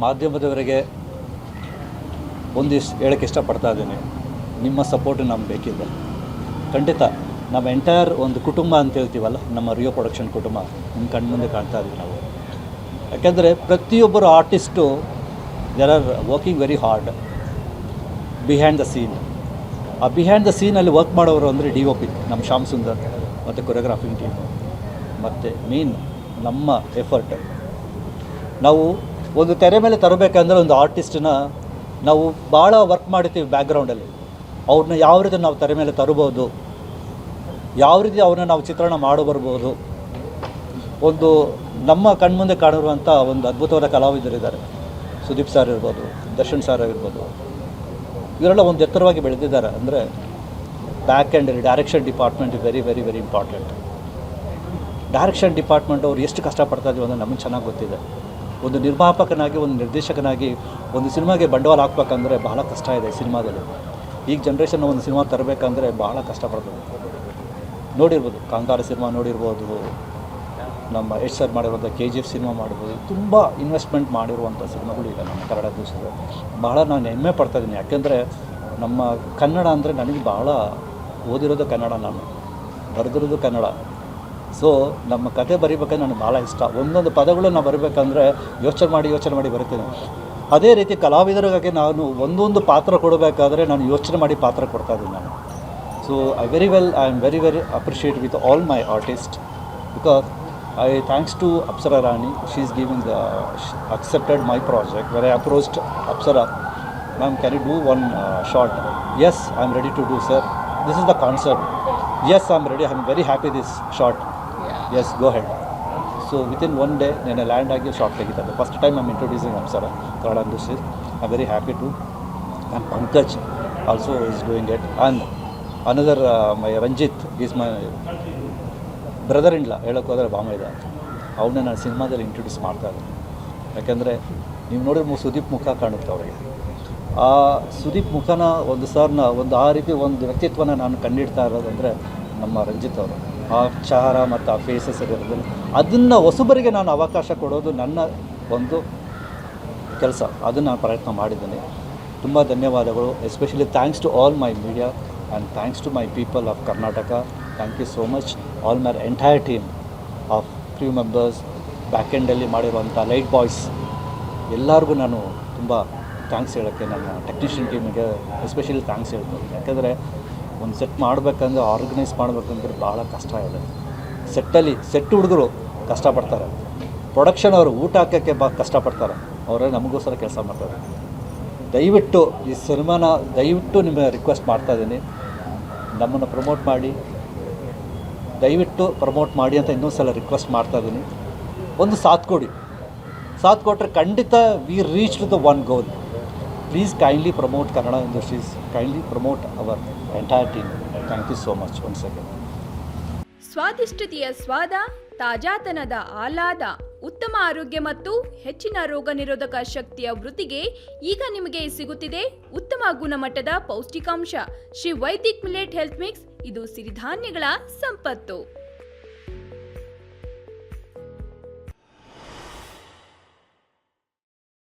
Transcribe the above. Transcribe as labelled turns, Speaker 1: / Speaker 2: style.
Speaker 1: ಮಾಧ್ಯಮದವರಿಗೆ ಒಂದಿಷ್ಟು ಹೇಳೋಕ್ಕೆ ಇಷ್ಟಪಡ್ತಾ ಇದ್ದೀನಿ. ನಿಮ್ಮ ಸಪೋರ್ಟ್ ನಮ್ಗೆ ಬೇಕಿದೆ ಖಂಡಿತ. ನಮ್ಮ ಎಂಟೈರ್ ಒಂದು ಕುಟುಂಬ ಅಂತ ಹೇಳ್ತೀವಲ್ಲ, ನಮ್ಮ ರಿಯೋ ಪ್ರೊಡಕ್ಷನ್ ಕುಟುಂಬ ನಿಮ್ಮ ಕಣ್ಮುಂದೆ ಕಾಣ್ತಾ ಇದ್ದೀವಿ ನಾವು. ಯಾಕೆಂದರೆ ಪ್ರತಿಯೊಬ್ಬರು artist there are working very hard behind the scene. ಆ ಬಿಹೈಂಡ್ ದ ಸೀನಲ್ಲಿ ವರ್ಕ್ ಮಾಡೋರು ಅಂದರೆ DOP ನಮ್ಮ ಶ್ಯಾಮ್ ಸುಂದರ್ ಮತ್ತು ಕೊರಿಯೋಗ್ರಾಫಿಂಗ್ ಟೀಮು ಮತ್ತು ಮೇನ್ ನಮ್ಮ ಎಫರ್ಟ್. ನಾವು ಒಂದು ತೆರೆ ಮೇಲೆ ತರಬೇಕಂದ್ರೆ ಒಂದು ಆರ್ಟಿಸ್ಟನ್ನ ನಾವು ಭಾಳ ವರ್ಕ್ ಮಾಡ್ತೀವಿ ಬ್ಯಾಕ್ಗ್ರೌಂಡಲ್ಲಿ. ಅವ್ರನ್ನ ಯಾವ ರೀತಿ ನಾವು ತೆರೆ ಮೇಲೆ ತರ್ಬೋದು, ಯಾವ ರೀತಿ ಅವ್ರನ್ನ ನಾವು ಚಿತ್ರಣ ಬರ್ಬೋದು. ಒಂದು ನಮ್ಮ ಕಣ್ಮುಂದೆ ಕಾಣಿರುವಂಥ ಒಂದು ಅದ್ಭುತವಾದ ಕಲಾವಿದರಿದ್ದಾರೆ. ಸುದೀಪ್ ಸರ್ ಇರ್ಬೋದು, ದರ್ಶನ್ ಸರ್ ಇರ್ಬೋದು. ಇವರೆಲ್ಲ ಒಂದು ಎತ್ತರವಾಗಿ ಬೆಳೆದಿದ್ದಾರೆ. ಅಂದರೆ back and direction department is very very very important. Direction department ಅವ್ರು ಎಷ್ಟು ಕಷ್ಟಪಡ್ತಾ ಇದ್ದೀವಿ ಅಂದರೆ ನಮಗೆ ಚೆನ್ನಾಗಿ ಗೊತ್ತಿದೆ. ಒಂದು ನಿರ್ಮಾಪಕನಾಗಿ, ಒಂದು ನಿರ್ದೇಶಕನಾಗಿ ಒಂದು ಸಿನಿಮಾಗೆ ಬಂಡವಾಳ ಹಾಕ್ಬೇಕಂದ್ರೆ ಬಹಳ ಕಷ್ಟ ಇದೆ ಸಿನಿಮಾದಲ್ಲಿ. ಈಗ ಜನ್ರೇಷನ್ ಒಂದು ಸಿನಿಮಾ ತರಬೇಕಂದ್ರೆ ಭಾಳ ಕಷ್ಟಪಡ್ತದೆ. ನೋಡಿರ್ಬೋದು, ಕಾಂತಾರ ಸಿನಿಮಾ ನೋಡಿರ್ಬೋದು, ನಮ್ಮ ಯಶ್ ಸರ್ ಮಾಡಿರುವಂಥ KGF ಸಿನಿಮಾ ಮಾಡ್ಬೋದು. ತುಂಬ ಇನ್ವೆಸ್ಟ್ಮೆಂಟ್ ಮಾಡಿರುವಂಥ ಸಿನಿಮಾಗಳು ಈಗ ನಮ್ಮ ಕನ್ನಡ ದೇಶದಲ್ಲಿ. ಬಹಳ ನಾನು ಹೆಮ್ಮೆ ಪಡ್ತಾಯಿದ್ದೀನಿ. ಯಾಕೆಂದರೆ ನಮ್ಮ ಕನ್ನಡ ಅಂದರೆ ನನಗೆ ಭಾಳ ಓದಿರೋದು ಕನ್ನಡ, ನಾನು ಬರೆದಿರೋದು ಕನ್ನಡ. ಸೊ ನಮ್ಮ ಕತೆ ಬರೀಬೇಕಂದ್ರೆ ನನಗೆ ಭಾಳ ಇಷ್ಟ. ಒಂದೊಂದು ಪದಗಳು ನಾನು ಬರಬೇಕಂದ್ರೆ ಯೋಚನೆ ಮಾಡಿ ಬರೀತೀನಿ. ಅದೇ ರೀತಿ ಕಲಾವಿದರಿಗಾಗಿ ನಾನು ಒಂದೊಂದು ಪಾತ್ರ ಕೊಡಬೇಕಾದ್ರೆ ನಾನು ಯೋಚನೆ ಮಾಡಿ ಪಾತ್ರ ಕೊಡ್ತಾಯಿದ್ದೀನಿ ನಾನು. So I am very appreciate with all my artist, because I thanks to Apsara Rani, she is giving accepted my project where I approached Apsara, ma'am, can you do one shot? Yes, I am ready to do, sir. This is the concept. Yes, I am ready. I am very happy this shot. Yeah. Yes, go ahead. So within one day, I land agi shot tegitade. First time I am introducing Apsara Kannada industry. I am very happy to. And Pankaj also is doing it. And another my Ranjit is my brother ಇಲ್ಲ ಹೇಳೋಕ್ಕೆ ಹೋದರೆ ಬಾಮೈದ. ಅವನ್ನ ನಾನು ಸಿನಿಮಾದಲ್ಲಿ introduce ಮಾಡ್ತಾಯಿದ್ದೀನಿ. ಯಾಕೆಂದರೆ ನೀವು ನೋಡಿದ್ರೆ ಸುದೀಪ್ ಮುಖ ಕಾಣುತ್ತೆ ಅವರಿಗೆ. ಆ ಸುದೀಪ್ ಮುಖನ ಒಂದು ಸರ್ನ ಒಂದು ಆ ರೀತಿ ಒಂದು ವ್ಯಕ್ತಿತ್ವನ ನಾನು ಕಂಡಿಡ್ತಾ ಇರೋದಂದರೆ ನಮ್ಮ ರಂಜಿತ್ ಅವರು. ಆ ಚಹರ ಮತ್ತು ಆ ಫೇಸಸ್ ಇರೋದ್ರಲ್ಲಿ ಅದನ್ನು ಹೊಸಬರಿಗೆ ನಾನು ಅವಕಾಶ ಕೊಡೋದು ನನ್ನ ಒಂದು ಕೆಲಸ. ಅದನ್ನು ನಾನು ಪ್ರಯತ್ನ ಮಾಡಿದ್ದೀನಿ. ತುಂಬ ಧನ್ಯವಾದಗಳು. Especially thanks to all my media and thanks to my people of Karnataka. Thank you so much all my entire team of crew members, back ಎಂಡಲ್ಲಿ ಮಾಡಿರುವಂಥ ಲೈಟ್ ಬಾಯ್ಸ್ ಎಲ್ಲರಿಗೂ ನಾನು ತುಂಬ ಥ್ಯಾಂಕ್ಸ್ ಹೇಳೋಕ್ಕೆ, ನನ್ನ ಟೆಕ್ನಿಷಿಯನ್ ಟೀಮಿಗೆ ಎಸ್ಪೆಷಲಿ ಥ್ಯಾಂಕ್ಸ್ ಹೇಳ್ತೀನಿ. ಯಾಕೆಂದರೆ ಒಂದು ಸೆಟ್ ಮಾಡಬೇಕಂದ್ರೆ, ಆರ್ಗನೈಸ್ ಮಾಡಬೇಕಂದ್ರೆ ಭಾಳ ಕಷ್ಟ ಇದೆ. ಸೆಟ್ ಹುಡುಗರು ಕಷ್ಟಪಡ್ತಾರೆ, ಪ್ರೊಡಕ್ಷನ್ ಅವರು ಊಟ ಹಾಕೋಕ್ಕೆ ಕಷ್ಟಪಡ್ತಾರೆ. ಅವರೇ ನಮಗೋಸ್ಕರ ಕೆಲಸ ಮಾಡ್ತಾರೆ. ದಯವಿಟ್ಟು ಈ ಸಿನಿಮಾನ ನಿಮಗೆ ರಿಕ್ವೆಸ್ಟ್ ಮಾಡ್ತಾಯಿದ್ದೀನಿ, ನಮ್ಮನ್ನು ಪ್ರಮೋಟ್ ಮಾಡಿ, ದಯವಿಟ್ಟು ಪ್ರಮೋಟ್ ಮಾಡಿ ಅಂತ ಇನ್ನೊಂದು ಸಲ ರಿಕ್ವೆಸ್ಟ್ ಮಾಡ್ತಾಯಿದ್ದೀನಿ. ಒಂದು ಸಾಥ್ ಕೊಟ್ಟರೆ ಖಂಡಿತ we reach to the one goal. Please kindly promote Kannada industries, kindly promote our entire team. Thank you so much. One second.
Speaker 2: ಸ್ವಾದಿಷ್ಟತೆಯ ಸ್ವಾದ, ತಾಜಾತನದ ಆಹ್ಲಾದ, ಉತ್ತಮ ಆರೋಗ್ಯ ಮತ್ತು ಹೆಚ್ಚಿನ ರೋಗ ನಿರೋಧಕ ಶಕ್ತಿಯ ವೃದ್ಧಿಗೆ ಈಗ ನಿಮಗೆ ಸಿಗುತ್ತಿದೆ ಉತ್ತಮ ಗುಣಮಟ್ಟದ ಪೌಷ್ಟಿಕಾಂಶ Shri Vaidik millet health mix. ಇದು ಸಿರಿಧಾನ್ಯಗಳ ಸಂಪತ್ತು.